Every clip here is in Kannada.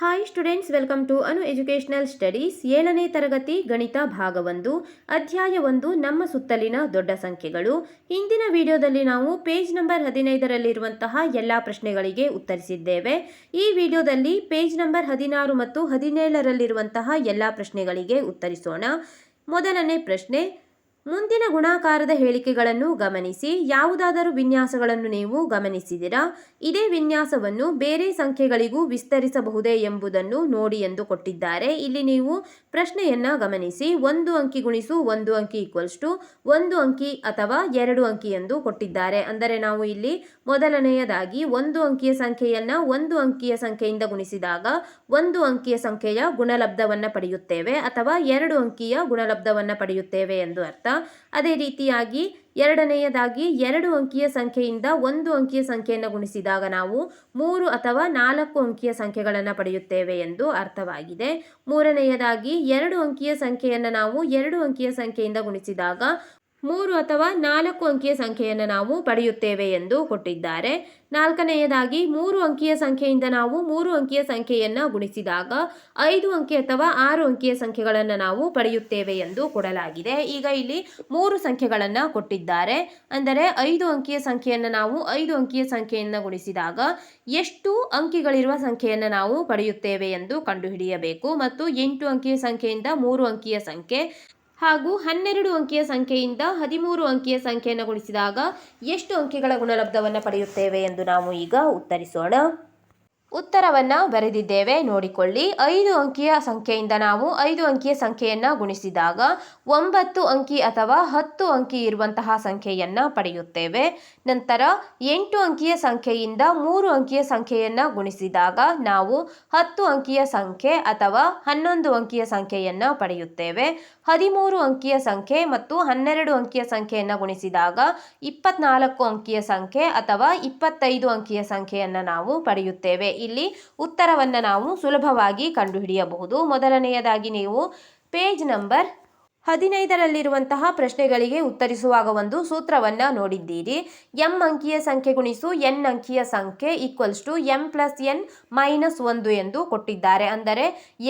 Hi students, welcome to Anu educational studies. 7ನೇ ತರಗತಿ ಗಣಿತ ಭಾಗ 1 ಅಧ್ಯಾಯ 1 ನಮ್ಮ ಸುತ್ತಲಿನ ದೊಡ್ಡ ಸಂಖ್ಯೆಗಳು. ಹಿಂದಿನ ವಿಡಿಯೋದಲ್ಲಿ ನಾವು ಪೇಜ್ ನಂಬರ್ 15ರಲ್ಲಿರುವಂತಹ ಎಲ್ಲ ಪ್ರಶ್ನೆಗಳಿಗೆ ಉತ್ತರಿಸಿದ್ದೇವೆ. ಈ ವಿಡಿಯೋದಲ್ಲಿ ಪೇಜ್ ನಂಬರ್ 16 ಮತ್ತು 17ರಲ್ಲಿರುವಂತಹ ಎಲ್ಲ ಪ್ರಶ್ನೆಗಳಿಗೆ ಉತ್ತರಿಸೋಣ. ಮೊದಲನೇ ಪ್ರಶ್ನೆ, ಮುಂದಿನ ಗುಣಾಕಾರದ ಹೇಳಿಕೆಗಳನ್ನು ಗಮನಿಸಿ. ಯಾವುದಾದರೂ ವಿನ್ಯಾಸಗಳನ್ನು ನೀವು ಗಮನಿಸಿದಿರಾ? ಇದೇ ವಿನ್ಯಾಸವನ್ನು ಬೇರೆ ಸಂಖ್ಯೆಗಳಿಗೂ ವಿಸ್ತರಿಸಬಹುದೇ ಎಂಬುದನ್ನು ನೋಡಿ ಎಂದು ಕೊಟ್ಟಿದ್ದಾರೆ. ಇಲ್ಲಿ ನೀವು ಪ್ರಶ್ನೆಯನ್ನ ಗಮನಿಸಿ. 1 ಅಂಕಿ ಗುಣಿಸು 1 ಅಂಕಿ ಈಕ್ವಲ್ಸ್ ಟು 1 ಅಂಕಿ ಅಥವಾ 2 ಅಂಕಿ ಎಂದು ಕೊಟ್ಟಿದ್ದಾರೆ. ಅಂದರೆ ನಾವು ಇಲ್ಲಿ ಮೊದಲನೆಯದಾಗಿ 1 ಅಂಕಿಯ ಸಂಖ್ಯೆಯನ್ನ 1 ಅಂಕಿಯ ಸಂಖ್ಯೆಯಿಂದ ಗುಣಿಸಿದಾಗ 1 ಅಂಕಿಯ ಸಂಖ್ಯೆಯ ಗುಣಲಬ್ಧವನ್ನು ಪಡೆಯುತ್ತೇವೆ ಅಥವಾ 2 ಅಂಕಿಯ ಗುಣಲಬ್ಧವನ್ನು ಪಡೆಯುತ್ತೇವೆ ಎಂದು ಅರ್ಥ. ಅದೇ ರೀತಿಯಾಗಿ ಎರಡನೆಯದಾಗಿ 2 ಅಂಕಿಯ ಸಂಖ್ಯೆಯಿಂದ 1 ಅಂಕಿಯ ಸಂಖ್ಯೆಯನ್ನು ಗುಣಿಸಿದಾಗ ನಾವು 3 ಅಥವಾ 4 ಅಂಕಿಯ ಸಂಖ್ಯೆಗಳನ್ನು ಪಡೆಯುತ್ತೇವೆ ಎಂದು ಅರ್ಥವಾಗಿದೆ. ಮೂರನೆಯದಾಗಿ 2 ಅಂಕಿಯ ಸಂಖ್ಯೆಯನ್ನು ನಾವು 2 ಅಂಕಿಯ ಸಂಖ್ಯೆಯಿಂದ ಗುಣಿಸಿದಾಗ 3 ಅಥವಾ 4 ಅಂಕಿಯ ಸಂಖ್ಯೆಯನ್ನು ನಾವು ಪಡೆಯುತ್ತೇವೆ ಎಂದು ಕೊಟ್ಟಿದ್ದಾರೆ. ನಾಲ್ಕನೆಯದಾಗಿ 3 ಅಂಕಿಯ ಸಂಖ್ಯೆಯಿಂದ ನಾವು 3 ಅಂಕಿಯ ಸಂಖ್ಯೆಯನ್ನು ಗುಣಿಸಿದಾಗ 5 ಅಂಕಿ ಅಥವಾ 6 ಅಂಕಿಯ ಸಂಖ್ಯೆಗಳನ್ನು ನಾವು ಪಡೆಯುತ್ತೇವೆ ಎಂದು ಕೊಡಲಾಗಿದೆ. ಈಗ ಇಲ್ಲಿ 3 ಸಂಖ್ಯೆಗಳನ್ನು ಕೊಟ್ಟಿದ್ದಾರೆ. ಅಂದರೆ 5 ಅಂಕಿಯ ಸಂಖ್ಯೆಯನ್ನು ನಾವು 5 ಅಂಕಿಯ ಸಂಖ್ಯೆಯನ್ನು ಗುಣಿಸಿದಾಗ ಎಷ್ಟು ಅಂಕಿಗಳಿರುವ ಸಂಖ್ಯೆಯನ್ನು ನಾವು ಪಡೆಯುತ್ತೇವೆ ಎಂದು ಕಂಡುಹಿಡಿಯಬೇಕು. ಮತ್ತು 8 ಅಂಕಿಯ ಸಂಖ್ಯೆಯಿಂದ 3 ಅಂಕಿಯ ಸಂಖ್ಯೆ ಹಾಗೂ 12 ಅಂಕಿಯ ಸಂಖ್ಯೆಯಿಂದ 13 ಅಂಕಿಯ ಸಂಖ್ಯೆಯನ್ನು ಗುಣಿಸಿದಾಗ ಎಷ್ಟು ಅಂಕಿಗಳ ಗುಣಲಬ್ಧವನ್ನು ಪಡೆಯುತ್ತೇವೆ ಎಂದು ನಾವು ಈಗ ಉತ್ತರಿಸೋಣ. ಉತ್ತರವನ್ನು ಬರೆದಿದ್ದೇವೆ, ನೋಡಿಕೊಳ್ಳಿ. 5 ಅಂಕಿಯ ಸಂಖ್ಯೆಯಿಂದ ನಾವು 5 ಅಂಕಿಯ ಸಂಖ್ಯೆಯನ್ನು ಗುಣಿಸಿದಾಗ 9 ಅಂಕಿ ಅಥವಾ 10 ಅಂಕಿ ಇರುವಂತಹ ಸಂಖ್ಯೆಯನ್ನು ಪಡೆಯುತ್ತೇವೆ. ನಂತರ 8 ಅಂಕಿಯ ಸಂಖ್ಯೆಯಿಂದ 3 ಅಂಕಿಯ ಸಂಖ್ಯೆಯನ್ನು ಗುಣಿಸಿದಾಗ ನಾವು 10 ಅಂಕಿಯ ಸಂಖ್ಯೆ ಅಥವಾ 11 ಅಂಕಿಯ ಸಂಖ್ಯೆಯನ್ನು ಪಡೆಯುತ್ತೇವೆ. 13 ಅಂಕಿಯ ಸಂಖ್ಯೆ ಮತ್ತು 12 ಅಂಕಿಯ ಸಂಖ್ಯೆಯನ್ನು ಗುಣಿಸಿದಾಗ 24 ಅಂಕಿಯ ಸಂಖ್ಯೆ ಅಥವಾ 25 ಅಂಕಿಯ ಸಂಖ್ಯೆಯನ್ನು ನಾವು ಪಡೆಯುತ್ತೇವೆ. ಇಲ್ಲಿ ಉತ್ತರವನ್ನು ನಾವು ಸುಲಭವಾಗಿ ಕಂಡುಹಿಡಿಯಬಹುದು. ಮೊದಲನೆಯದಾಗಿ ನೀವು ಪೇಜ್ ನಂಬರ್ 15ರಲ್ಲಿರುವಂತಹ ಪ್ರಶ್ನೆಗಳಿಗೆ ಉತ್ತರಿಸುವಾಗ ಒಂದು ಸೂತ್ರವನ್ನು ನೋಡಿದ್ದೀರಿ. m ಅಂಕಿಯ ಸಂಖ್ಯೆ ಗುಣಿಸು n ಅಂಕಿಯ ಸಂಖ್ಯೆ equals to m plus n minus 1 ಎಂದು ಕೊಟ್ಟಿದ್ದಾರೆ. ಅಂದರೆ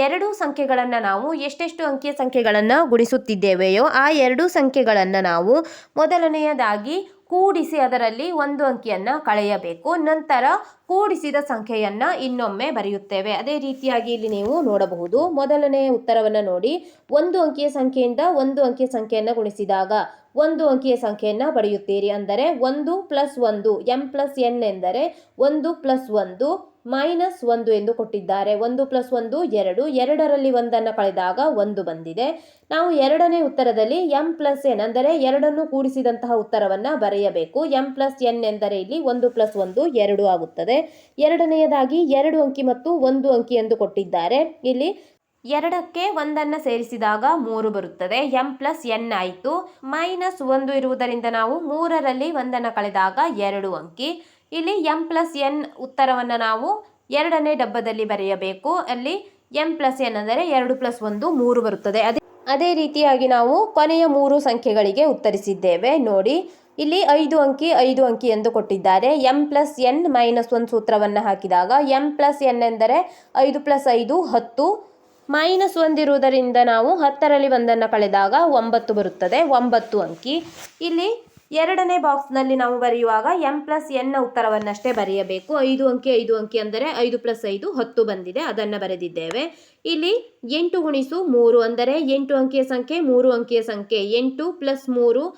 ಎರಡು ಸಂಖ್ಯೆಗಳನ್ನು ನಾವು ಎಷ್ಟೆಷ್ಟು ಅಂಕಿಯ ಸಂಖ್ಯೆಗಳನ್ನು ಗುಣಿಸುತ್ತಿದ್ದೇವೆಯೋ ಆ ಎರಡು ಸಂಖ್ಯೆಗಳನ್ನು ನಾವು ಮೊದಲನೆಯದಾಗಿ ಕೂಡಿಸಿ ಅದರಲ್ಲಿ ಒಂದು ಅಂಕಿಯನ್ನು ಕಳೆಯಬೇಕು. ನಂತರ ಕೂಡಿಸಿದ ಸಂಖ್ಯೆಯನ್ನು ಇನ್ನೊಮ್ಮೆ ಬರೆಯುತ್ತೇವೆ. ಅದೇ ರೀತಿಯಾಗಿ ಇಲ್ಲಿ ನೀವು ನೋಡಬಹುದು. ಮೊದಲನೆಯ ಉತ್ತರವನ್ನು ನೋಡಿ. 1 ಅಂಕಿಯ ಸಂಖ್ಯೆಯಿಂದ 1 ಅಂಕಿಯ ಸಂಖ್ಯೆಯನ್ನು ಗುಣಿಸಿದಾಗ 1 ಅಂಕಿಯ ಸಂಖ್ಯೆಯನ್ನು ಪಡೆಯುತ್ತೀರಿ. ಅಂದರೆ 1 ಪ್ಲಸ್ 1 m ಪ್ಲಸ್ n ಎಂದರೆ 1 ಪ್ಲಸ್ 1 ಮೈನಸ್ 1 ಎಂದು ಕೊಟ್ಟಿದ್ದಾರೆ. 1 ಪ್ಲಸ್ 1 2, 2ರಲ್ಲಿ 1ಅನ್ನು ಕಳೆದಾಗ 1 ಬಂದಿದೆ. ನಾವು ಎರಡನೇ ಉತ್ತರದಲ್ಲಿ m ಪ್ಲಸ್ n ಅಂದರೆ 2ಅನ್ನು ಕೂಡಿಸಿದಂತಹ ಉತ್ತರವನ್ನು ಬರೆಯಬೇಕು. m ಪ್ಲಸ್ n ಎಂದರೆ ಇಲ್ಲಿ 1 ಪ್ಲಸ್ 1 2 ಆಗುತ್ತದೆ. ಎರಡನೆಯದಾಗಿ 2 ಅಂಕಿ ಮತ್ತು 1 ಅಂಕಿ ಎಂದು ಕೊಟ್ಟಿದ್ದಾರೆ. ಇಲ್ಲಿ 2ಕ್ಕೆ 1ಅನ್ನು ಸೇರಿಸಿದಾಗ 3 ಬರುತ್ತದೆ. m ಪ್ಲಸ್ n ಆಯಿತು. ಮೈನಸ್ 1 ಇರುವುದರಿಂದ ನಾವು 3ರಲ್ಲಿ 1ಅನ್ನು ಕಳೆದಾಗ 2 ಅಂಕಿ. ಇಲ್ಲಿ m ಪ್ಲಸ್ n ಉತ್ತರವನ್ನು ನಾವು ಎರಡನೇ ಡಬ್ಬದಲ್ಲಿ ಬರೆಯಬೇಕು. ಅಲ್ಲಿ m ಪ್ಲಸ್ n ಅಂದರೆ 2 ಪ್ಲಸ್ 1 3 ಬರುತ್ತದೆ. ಅದೇ ರೀತಿಯಾಗಿ ನಾವು ಕೊನೆಯ 3 ಸಂಖ್ಯೆಗಳಿಗೆ ಉತ್ತರಿಸಿದ್ದೇವೆ. ನೋಡಿ, ಇಲ್ಲಿ 5 ಅಂಕಿ 5 ಅಂಕಿ ಎಂದು ಕೊಟ್ಟಿದ್ದಾರೆ. m ಪ್ಲಸ್ n ಮೈನಸ್ 1 ಸೂತ್ರವನ್ನು ಹಾಕಿದಾಗ m ಪ್ಲಸ್ n ಎಂದರೆ 5 ಪ್ಲಸ್ 5 10. ಮೈನಸ್ 1 ಇರುವುದರಿಂದ ನಾವು 10ರಲ್ಲಿ 1ಅನ್ನು ಕಳೆದಾಗ 9 ಬರುತ್ತದೆ. 9 ಅಂಕಿ. ಇಲ್ಲಿ ಎರಡನೇ ಬಾಕ್ಸ್ನಲ್ಲಿ ನಾವು ಬರೆಯುವಾಗ m ಪ್ಲಸ್ n ಉತ್ತರವನ್ನಷ್ಟೇ ಬರೆಯಬೇಕು. 5 ಅಂಕಿ 5 ಅಂಕಿ ಅಂದರೆ 5 ಪ್ಲಸ್ 5 10 ಬಂದಿದೆ, ಅದನ್ನು ಬರೆದಿದ್ದೇವೆ. ಇಲ್ಲಿ 8 ಗುಣಿಸು 3 ಅಂದರೆ 8 ಅಂಕಿಯ ಸಂಖ್ಯೆ 3 ಅಂಕಿಯ ಸಂಖ್ಯೆ 8 ಪ್ಲಸ್ 3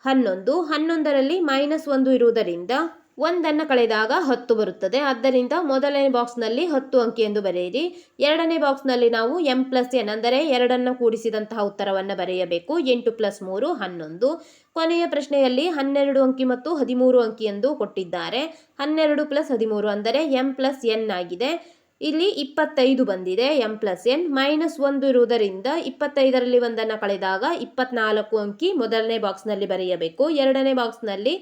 11. 11ರಲ್ಲಿ ಮೈನಸ್ 1 ಇರುವುದರಿಂದ 1ಅನ್ನು ಕಳೆದಾಗ 10 ಬರುತ್ತದೆ. ಆದ್ದರಿಂದ ಮೊದಲನೇ ಬಾಕ್ಸ್ನಲ್ಲಿ 10 ಅಂಕಿ ಎಂದು ಬರೆಯಿರಿ. ಎರಡನೇ ಬಾಕ್ಸ್ನಲ್ಲಿ ನಾವು m ಪ್ಲಸ್ n ಅಂದರೆ 2ಅನ್ನು ಕೂಡಿಸಿದಂತಹ ಉತ್ತರವನ್ನು ಬರೆಯಬೇಕು. 8 ಪ್ಲಸ್ 3 11. ಕೊನೆಯ ಪ್ರಶ್ನೆಯಲ್ಲಿ 12 ಅಂಕಿ ಮತ್ತು 13 ಅಂಕಿ ಎಂದು ಕೊಟ್ಟಿದ್ದಾರೆ. 12 ಪ್ಲಸ್ 13 ಅಂದರೆ m ಪ್ಲಸ್ n ಆಗಿದೆ. ಇಲ್ಲಿ 25 ಬಂದಿದೆ. m ಪ್ಲಸ್ n ಮೈನಸ್ 1 ಇರುವುದರಿಂದ 25ರಲ್ಲಿ 1ಅನ್ನು ಕಳೆದಾಗ 24 ಅಂಕಿ ಮೊದಲನೇ ಬಾಕ್ಸ್ನಲ್ಲಿ ಬರೆಯಬೇಕು. ಎರಡನೇ ಬಾಕ್ಸ್ನಲ್ಲಿ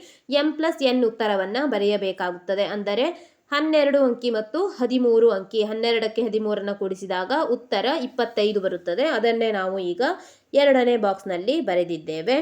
m ಪ್ಲಸ್ n ಉತ್ತರವನ್ನು ಬರೆಯಬೇಕಾಗುತ್ತದೆ. ಅಂದರೆ 12 ಅಂಕಿ ಮತ್ತು 13 ಅಂಕಿ, 12ಕ್ಕೆ 13ಅನ್ನು ಕೂಡಿಸಿದಾಗ ಉತ್ತರ 25 ಬರುತ್ತದೆ. ಅದನ್ನೇ ನಾವು ಈಗ ಎರಡನೇ ಬಾಕ್ಸ್ನಲ್ಲಿ ಬರೆದಿದ್ದೇವೆ.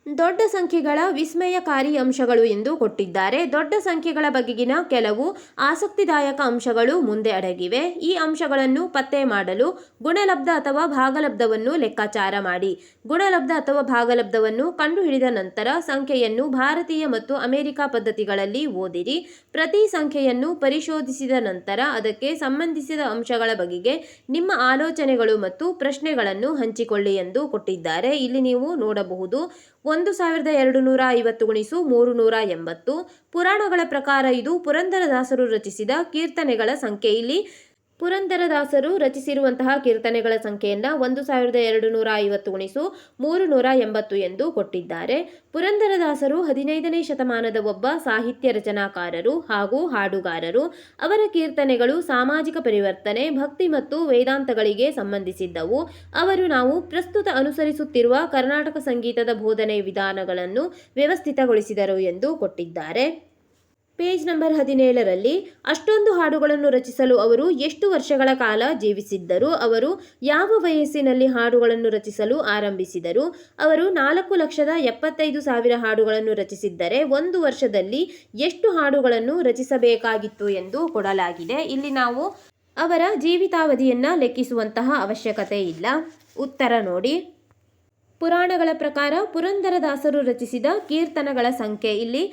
ದೊಡ್ಡ ಸಂಖ್ಯೆಗಳ ವಿಸ್ಮಯಕಾರಿ ಅಂಶಗಳು ಎಂದು ಕೊಟ್ಟಿದ್ದಾರೆ. ದೊಡ್ಡ ಸಂಖ್ಯೆಗಳ ಬಗೆಗಿನ ಕೆಲವು ಆಸಕ್ತಿದಾಯಕ ಅಂಶಗಳು ಮುಂದೆ ಅಡಗಿವೆ. ಈ ಅಂಶಗಳನ್ನು ಪತ್ತೆ ಮಾಡಲು ಗುಣಲಬ್ಧ ಅಥವಾ ಭಾಗಲಬ್ಧವನ್ನು ಲೆಕ್ಕಾಚಾರ ಮಾಡಿ. ಗುಣಲಬ್ಧ ಅಥವಾ ಭಾಗಲಬ್ಧವನ್ನು ಕಂಡುಹಿಡಿದ ನಂತರ ಸಂಖ್ಯೆಯನ್ನು ಭಾರತೀಯ ಮತ್ತು ಅಮೆರಿಕ ಪದ್ಧತಿಗಳಲ್ಲಿ ಓದಿರಿ. ಪ್ರತಿ ಸಂಖ್ಯೆಯನ್ನು ಪರಿಶೋಧಿಸಿದ ನಂತರ ಅದಕ್ಕೆ ಸಂಬಂಧಿಸಿದ ಅಂಶಗಳ ಬಗೆಗೆ ನಿಮ್ಮ ಆಲೋಚನೆಗಳು ಮತ್ತು ಪ್ರಶ್ನೆಗಳನ್ನು ಹಂಚಿಕೊಳ್ಳಿ ಎಂದು ಕೊಟ್ಟಿದ್ದಾರೆ. ಇಲ್ಲಿ ನೀವು ನೋಡಬಹುದು 1250 ಗುಣಿಸು 380. ಪುರಾಣಗಳ ಪ್ರಕಾರ ಇದು ಪುರಂದರದಾಸರು ರಚಿಸಿದ ಕೀರ್ತನೆಗಳ ಸಂಖ್ಯೆ. ಇಲ್ಲಿ ಪುರಂದರದಾಸರು ರಚಿಸಿರುವಂತಹ ಕೀರ್ತನೆಗಳ ಸಂಖ್ಯೆಯನ್ನು 1250 ಗುಣಿಸು 380 ಎಂದು ಕೊಟ್ಟಿದ್ದಾರೆ. ಪುರಂದರದಾಸರು 15ನೇ ಶತಮಾನದ ಒಬ್ಬ ಸಾಹಿತ್ಯ ರಚನಾಕಾರರು ಹಾಗೂ ಹಾಡುಗಾರರು. ಅವರ ಕೀರ್ತನೆಗಳು ಸಾಮಾಜಿಕ ಪರಿವರ್ತನೆ, ಭಕ್ತಿ ಮತ್ತು ವೇದಾಂತಗಳಿಗೆ ಸಂಬಂಧಿಸಿದ್ದವು. ಅವರು ನಾವು ಪ್ರಸ್ತುತ ಅನುಸರಿಸುತ್ತಿರುವ ಕರ್ನಾಟಕ ಸಂಗೀತದ ಬೋಧನೆ ವಿಧಾನಗಳನ್ನು ವ್ಯವಸ್ಥಿತಗೊಳಿಸಿದರು ಎಂದು ಕೊಟ್ಟಿದ್ದಾರೆ. ಪೇಜ್ ನಂಬರ್ 17ರಲ್ಲಿ ಅಷ್ಟೊಂದು ಹಾಡುಗಳನ್ನು ರಚಿಸಲು ಅವರು ಎಷ್ಟು ವರ್ಷಗಳ ಕಾಲ ಜೀವಿಸಿದ್ದರು? ಅವರು ಯಾವ ವಯಸ್ಸಿನಲ್ಲಿ ಹಾಡುಗಳನ್ನು ರಚಿಸಲು ಆರಂಭಿಸಿದರು? ಅವರು 4,75,000 ಹಾಡುಗಳನ್ನು ರಚಿಸಿದ್ದರೆ ಒಂದು ವರ್ಷದಲ್ಲಿ ಎಷ್ಟು ಹಾಡುಗಳನ್ನು ರಚಿಸಬೇಕಾಗಿತ್ತು ಎಂದು ಕೊಡಲಾಗಿದೆ. ಇಲ್ಲಿ ನಾವು ಅವರ ಜೀವಿತಾವಧಿಯನ್ನು ಲೆಕ್ಕಿಸುವಂತಹ ಅವಶ್ಯಕತೆ ಇಲ್ಲ. ಉತ್ತರ ನೋಡಿ. ಪುರಾಣಗಳ ಪ್ರಕಾರ ಪುರಂದರದಾಸರು ರಚಿಸಿದ ಕೀರ್ತನಗಳ ಸಂಖ್ಯೆ ಇಲ್ಲಿ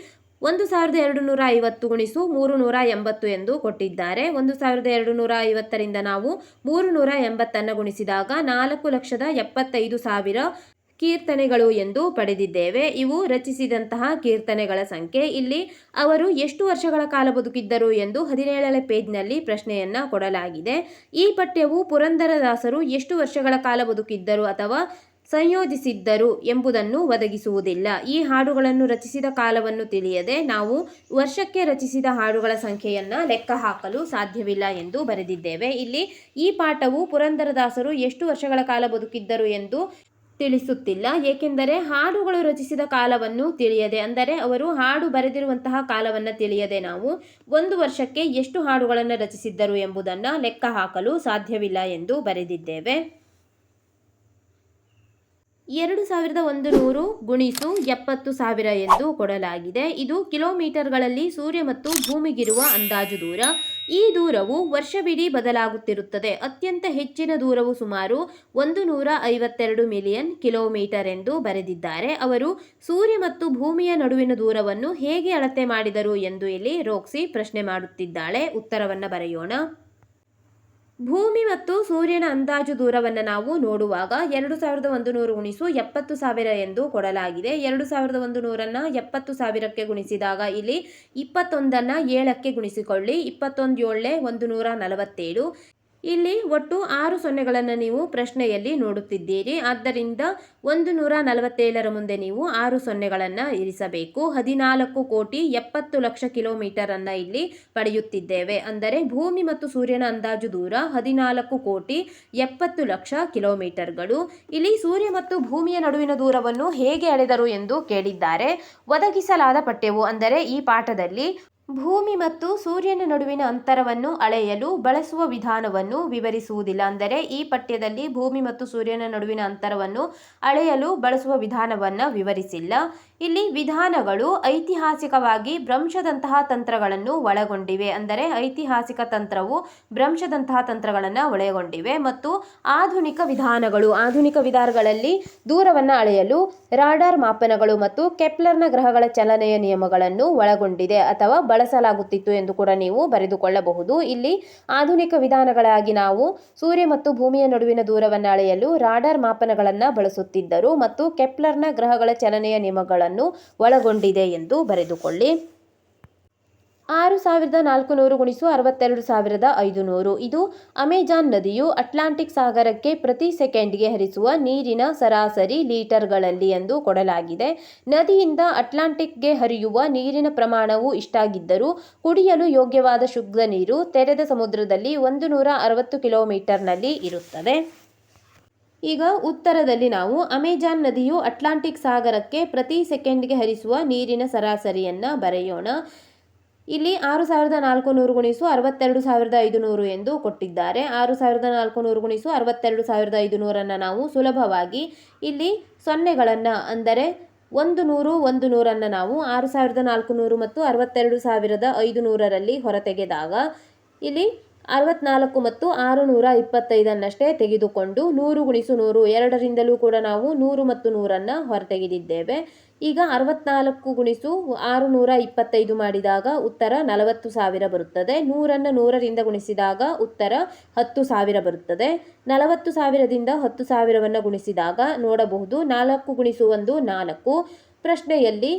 1250 ಗುಣಿಸು 380 ಎಂದು ಕೊಟ್ಟಿದ್ದಾರೆ. 1250ರಿಂದ ನಾವು 380 ಗುಣಿಸಿದಾಗ 4,75,000 ಕೀರ್ತನೆಗಳು ಎಂದು ಪಡೆದಿದ್ದೇವೆ. ಇವು ರಚಿಸಿದಂತಹ ಕೀರ್ತನೆಗಳ ಸಂಖ್ಯೆ. ಇಲ್ಲಿ ಅವರು ಎಷ್ಟು ವರ್ಷಗಳ ಕಾಲ ಬದುಕಿದ್ದರು ಎಂದು 17ನೇ ಪೇಜ್ನಲ್ಲಿ ಪ್ರಶ್ನೆಯನ್ನು ಕೊಡಲಾಗಿದೆ. ಈ ಪಠ್ಯವು ಪುರಂದರದಾಸರು ಎಷ್ಟು ವರ್ಷಗಳ ಕಾಲ ಬದುಕಿದ್ದರು ಅಥವಾ ಸಂಯೋಜಿಸಿದ್ದರು ಎಂಬುದನ್ನು ಒದಗಿಸುವುದಿಲ್ಲ. ಈ ಹಾಡುಗಳನ್ನು ರಚಿಸಿದ ಕಾಲವನ್ನು ತಿಳಿಯದೆ ನಾವು ವರ್ಷಕ್ಕೆ ರಚಿಸಿದ ಹಾಡುಗಳ ಸಂಖ್ಯೆಯನ್ನು ಲೆಕ್ಕ ಹಾಕಲು ಸಾಧ್ಯವಿಲ್ಲ ಎಂದು ಬರೆದಿದ್ದೇವೆ. ಇಲ್ಲಿ ಈ ಪಾಠವು ಪುರಂದರದಾಸರು ಎಷ್ಟು ವರ್ಷಗಳ ಕಾಲ ಬದುಕಿದ್ದರು ಎಂದು ತಿಳಿಸುತ್ತಿಲ್ಲ. ಏಕೆಂದರೆ ಹಾಡುಗಳು ರಚಿಸಿದ ಕಾಲವನ್ನು ತಿಳಿಯದೆ, ಅಂದರೆ ಅವರು ಹಾಡು ಬರೆದಿರುವಂತಹ ಕಾಲವನ್ನು ತಿಳಿಯದೆ ನಾವು ಒಂದು ವರ್ಷಕ್ಕೆ ಎಷ್ಟು ಹಾಡುಗಳನ್ನು ರಚಿಸಿದ್ದರು ಎಂಬುದನ್ನು ಲೆಕ್ಕ ಹಾಕಲು ಸಾಧ್ಯವಿಲ್ಲ ಎಂದು ಬರೆದಿದ್ದೇವೆ. 2100 ಗುಣಿಸು 70,000 ಎಂದು ಕೊಡಲಾಗಿದೆ. ಇದು ಕಿಲೋಮೀಟರ್ಗಳಲ್ಲಿ ಸೂರ್ಯ ಮತ್ತು ಭೂಮಿಗಿರುವ ಅಂದಾಜು ದೂರ. ಈ ದೂರವು ವರ್ಷವಿಡೀ ಬದಲಾಗುತ್ತಿರುತ್ತದೆ. ಅತ್ಯಂತ ಹೆಚ್ಚಿನ ದೂರವು ಸುಮಾರು 152 ಮಿಲಿಯನ್ ಕಿಲೋಮೀಟರ್ ಎಂದು ಬರೆದಿದ್ದಾರೆ. ಅವರು ಸೂರ್ಯ ಮತ್ತು ಭೂಮಿಯ ನಡುವಿನ ದೂರವನ್ನು ಹೇಗೆ ಅಳತೆ ಮಾಡಿದರು ಎಂದು ಇಲ್ಲಿ ರೋಕ್ಸಿ ಪ್ರಶ್ನೆ ಮಾಡುತ್ತಿದ್ದಾಳೆ. ಉತ್ತರವನ್ನು ಬರೆಯೋಣ. ಭೂಮಿ ಮತ್ತು ಸೂರ್ಯನ ಅಂದಾಜು ದೂರವನ್ನು ನಾವು ನೋಡುವಾಗ 2100 ಗುಣಿಸು 70,000 ಎಂದು ಕೊಡಲಾಗಿದೆ. 2100ನ್ನು 70,000ಕ್ಕೆ ಗುಣಿಸಿದಾಗ ಇಲ್ಲಿ 21ನ್ನು 7ಕ್ಕೆ ಗುಣಿಸಿಕೊಳ್ಳಿ. 21 7 147. ಇಲ್ಲಿ ಒಟ್ಟು 6 ಸೊನ್ನೆಗಳನ್ನು ನೀವು ಪ್ರಶ್ನೆಯಲ್ಲಿ ನೋಡುತ್ತಿದ್ದೀರಿ. ಆದ್ದರಿಂದ 147ರ ಮುಂದೆ ನೀವು 6 ಸೊನ್ನೆಗಳನ್ನು ಇರಿಸಬೇಕು. 14,70,00,000 ಕಿಲೋಮೀಟರ್ ಅನ್ನು ಇಲ್ಲಿ ಪಡೆಯುತ್ತಿದ್ದೇವೆ. ಅಂದರೆ ಭೂಮಿ ಮತ್ತು ಸೂರ್ಯನ ಅಂದಾಜು ದೂರ 14,70,00,000 ಕಿಲೋಮೀಟರ್ಗಳು. ಇಲ್ಲಿ ಸೂರ್ಯ ಮತ್ತು ಭೂಮಿಯ ನಡುವಿನ ದೂರವನ್ನು ಹೇಗೆ ಅಳೆದರು ಎಂದು ಕೇಳಿದ್ದಾರೆ. ಒದಗಿಸಲಾದ ಪಠ್ಯವು ಅಂದರೆ ಈ ಪಾಠದಲ್ಲಿ ಭೂಮಿ ಮತ್ತು ಸೂರ್ಯನ ನಡುವಿನ ಅಂತರವನ್ನು ಅಳೆಯಲು ಬಳಸುವ ವಿಧಾನವನ್ನು ವಿವರಿಸುವುದಿಲ್ಲ. ಅಂದರೆ ಈ ಪಠ್ಯದಲ್ಲಿ ಭೂಮಿ ಮತ್ತು ಸೂರ್ಯನ ನಡುವಿನ ಅಂತರವನ್ನು ಅಳೆಯಲು ಬಳಸುವ ವಿಧಾನವನ್ನು ವಿವರಿಸಿಲ್ಲ. ಇಲ್ಲಿ ವಿಧಾನಗಳು ಐತಿಹಾಸಿಕವಾಗಿ ಭ್ರಂಶದಂತಹ ತಂತ್ರಗಳನ್ನು ಒಳಗೊಂಡಿವೆ. ಅಂದರೆ ಐತಿಹಾಸಿಕ ತಂತ್ರವು ಭ್ರಂಶದಂತಹ ತಂತ್ರಗಳನ್ನು ಒಳಗೊಂಡಿವೆ. ಮತ್ತು ಆಧುನಿಕ ವಿಧಾನಗಳಲ್ಲಿ ದೂರವನ್ನು ಅಳೆಯಲು ರಾಡಾರ್ ಮಾಪನಗಳು ಮತ್ತು ಕೆಪ್ಲರ್ನ ಗ್ರಹಗಳ ಚಲನೆಯ ನಿಯಮಗಳನ್ನು ಒಳಗೊಂಡಿದೆ ಅಥವಾ ಬಳಸಲಾಗುತ್ತಿತ್ತು ಎಂದು ಕೂಡ ನೀವು ಬರೆದುಕೊಳ್ಳಬಹುದು. ಇಲ್ಲಿ ಆಧುನಿಕ ವಿಧಾನಗಳಾಗಿ ನಾವು ಸೂರ್ಯ ಮತ್ತು ಭೂಮಿಯ ನಡುವಿನ ದೂರವನ್ನು ಅಳೆಯಲು ರಾಡಾರ್ ಮಾಪನಗಳನ್ನು ಬಳಸುತ್ತಿದ್ದರು ಮತ್ತು ಕೆಪ್ಲರ್ನ ಗ್ರಹಗಳ ಚಲನೆಯ ನಿಯಮಗಳನ್ನು ಒಳಗೊಂಡಿದೆ ಎಂದು ಬರೆದುಕೊಳ್ಳಿ. 6,400 ಗುಣಿಸು 62,500. ಇದು ಅಮೆಜಾನ್ ನದಿಯು ಅಟ್ಲಾಂಟಿಕ್ ಸಾಗರಕ್ಕೆ ಪ್ರತಿ ಸೆಕೆಂಡ್ಗೆ ಹರಿಸುವ ನೀರಿನ ಸರಾಸರಿ ಲೀಟರ್ಗಳಲ್ಲಿ ಎಂದು ಕೊಡಲಾಗಿದೆ. ನದಿಯಿಂದ ಅಟ್ಲಾಂಟಿಕ್ಗೆ ಹರಿಯುವ ನೀರಿನ ಪ್ರಮಾಣವು ಇಷ್ಟಾಗಿದ್ದರೂ ಕುಡಿಯಲು ಯೋಗ್ಯವಾದ ಶುದ್ಧ ನೀರು ತೆರೆದ ಸಮುದ್ರದಲ್ಲಿ 160 ಕಿಲೋಮೀಟರ್ನಲ್ಲಿ ಇರುತ್ತದೆ. ಈಗ ಉತ್ತರದಲ್ಲಿ ನಾವು ಅಮೆಜಾನ್ ನದಿಯು ಅಟ್ಲಾಂಟಿಕ್ ಸಾಗರಕ್ಕೆ ಪ್ರತಿ ಸೆಕೆಂಡ್ಗೆ ಹರಿಸುವ ನೀರಿನ ಸರಾಸರಿಯನ್ನು ಬರೆಯೋಣ. ಇಲ್ಲಿ 6,400 ಗುಣಿಸು 62,500 ಎಂದು ಕೊಟ್ಟಿದ್ದಾರೆ. 6,400 ಗುಣಿಸು 62,500 ನಾವು ಸುಲಭವಾಗಿ ಇಲ್ಲಿ ಸೊನ್ನೆಗಳನ್ನು ಅಂದರೆ ಒಂದು ನೂರನ್ನು ನಾವು 6,400 ಮತ್ತು 62,500ರಲ್ಲಿ ಹೊರತೆಗೆದಾಗ ಇಲ್ಲಿ 64 ಮತ್ತು 625ಅನ್ನಷ್ಟೇ ತೆಗೆದುಕೊಂಡು 100 × 100 ಎರಡರಿಂದಲೂ ಕೂಡ ನಾವು 100 ಮತ್ತು 100ಅನ್ನು ಹೊರತೆಗೆದಿದ್ದೇವೆ. ಈಗ 64 × 625 ಮಾಡಿದಾಗ ಉತ್ತರ 40,000 ಬರುತ್ತದೆ. 100ಅನ್ನು 100ರಿಂದ ಗುಣಿಸಿದಾಗ ಉತ್ತರ 10,000 ಬರುತ್ತದೆ. 40,000ದಿಂದ 10,000ವನ್ನು ಗುಣಿಸಿದಾಗ ನೋಡಬಹುದು 4 × 1 4. ಪ್ರಶ್ನೆಯಲ್ಲಿ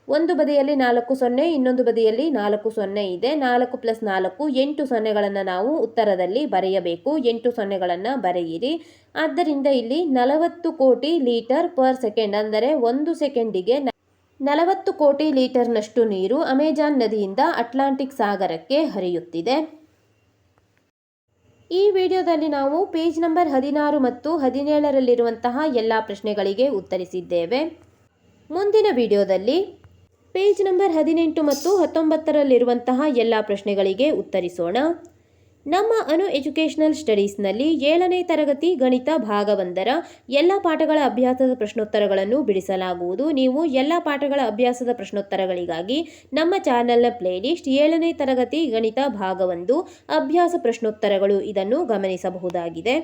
ಒಂದು ಬದಿಯಲ್ಲಿ 4 0, ಇನ್ನೊಂದು ಬದಿಯಲ್ಲಿ 4 0 ಇದೆ. 4 + 4 8 ಸೊನ್ನೆಗಳನ್ನು ನಾವು ಉತ್ತರದಲ್ಲಿ ಬರೆಯಬೇಕು. 8 ಸೊನ್ನೆಗಳನ್ನು ಬರೆಯಿರಿ. ಆದ್ದರಿಂದ ಇಲ್ಲಿ 40 ಕೋಟಿ ಲೀಟರ್ ಪರ್ ಸೆಕೆಂಡ್, ಅಂದರೆ ಒಂದು ಸೆಕೆಂಡಿಗೆ 40 ಕೋಟಿ ಲೀಟರ್ನಷ್ಟು ನೀರು ಅಮೆಜಾನ್ ನದಿಯಿಂದ ಅಟ್ಲಾಂಟಿಕ್ ಸಾಗರಕ್ಕೆ ಹರಿಯುತ್ತಿದೆ. ಈ ವಿಡಿಯೋದಲ್ಲಿ ನಾವು ಪೇಜ್ ನಂಬರ್ 16 ಮತ್ತು 17ರಲ್ಲಿರುವಂತಹ ಎಲ್ಲ ಪ್ರಶ್ನೆಗಳಿಗೆ ಉತ್ತರಿಸಿದ್ದೇವೆ. ಮುಂದಿನ ವಿಡಿಯೋದಲ್ಲಿ ಪೇಜ್ ನಂಬರ್ 18 ಮತ್ತು 19ರಲ್ಲಿರುವಂತಹ ಎಲ್ಲ ಪ್ರಶ್ನೆಗಳಿಗೆ ಉತ್ತರಿಸೋಣ. ನಮ್ಮ ಅನು ಎಜುಕೇಷನಲ್ ಸ್ಟಡೀಸ್ನಲ್ಲಿ 7ನೇ ತರಗತಿ ಗಣಿತ ಭಾಗ 1ರ ಎಲ್ಲ ಪಾಠಗಳ ಅಭ್ಯಾಸದ ಪ್ರಶ್ನೋತ್ತರಗಳನ್ನು ಬಿಡಿಸಲಾಗುವುದು. ನೀವು ಎಲ್ಲ ಪಾಠಗಳ ಅಭ್ಯಾಸದ ಪ್ರಶ್ನೋತ್ತರಗಳಿಗಾಗಿ ನಮ್ಮ ಚಾನಲ್ನ ಪ್ಲೇಲಿಸ್ಟ್ 7ನೇ ತರಗತಿ ಗಣಿತ ಭಾಗ 1 ಅಭ್ಯಾಸ ಪ್ರಶ್ನೋತ್ತರಗಳು ಇದನ್ನು ಗಮನಿಸಬಹುದಾಗಿದೆ.